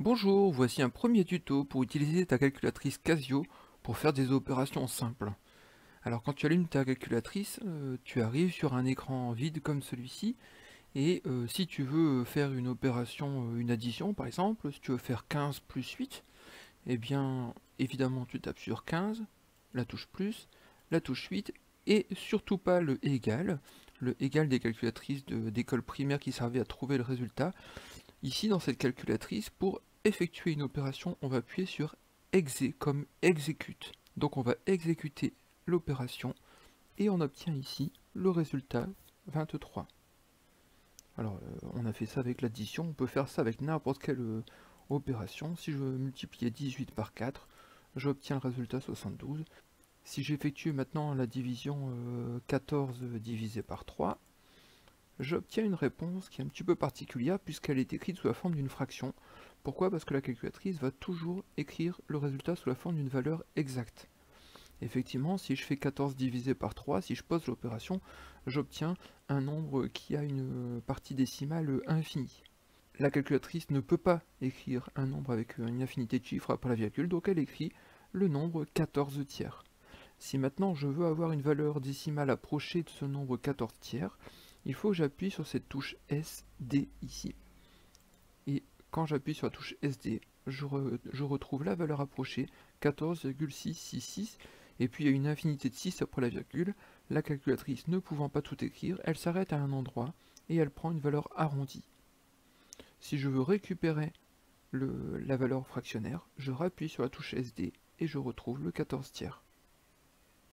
Bonjour, voici un premier tuto pour utiliser ta calculatrice Casio pour faire des opérations simples. Alors quand tu allumes ta calculatrice, tu arrives sur un écran vide comme celui-ci et si tu veux faire une opération, une addition par exemple, si tu veux faire 15 plus 8, eh bien évidemment tu tapes sur 15, la touche plus, la touche 8 et surtout pas le égal des calculatrices d'école primaire qui servaient à trouver le résultat. Ici, dans cette calculatrice, pour effectuer une opération, on va appuyer sur Exe comme exécute. Donc on va exécuter l'opération et on obtient ici le résultat 23. Alors on a fait ça avec l'addition, on peut faire ça avec n'importe quelle opération. Si je veux multiplier 18 par 4, j'obtiens le résultat 72. Si j'effectue maintenant la division 14 divisé par 3, j'obtiens une réponse qui est un petit peu particulière puisqu'elle est écrite sous la forme d'une fraction. Pourquoi? Parce que la calculatrice va toujours écrire le résultat sous la forme d'une valeur exacte. Effectivement, si je fais 14 divisé par 3, si je pose l'opération, j'obtiens un nombre qui a une partie décimale infinie. La calculatrice ne peut pas écrire un nombre avec une infinité de chiffres après la virgule, donc elle écrit le nombre 14 tiers. Si maintenant je veux avoir une valeur décimale approchée de ce nombre 14 tiers, il faut que j'appuie sur cette touche SD ici. Et quand j'appuie sur la touche SD, je retrouve la valeur approchée, 14,666, et puis il y a une infinité de 6 après la virgule. La calculatrice ne pouvant pas tout écrire, elle s'arrête à un endroit et elle prend une valeur arrondie. Si je veux récupérer la valeur fractionnaire, je rappuie sur la touche SD et je retrouve le 14 tiers.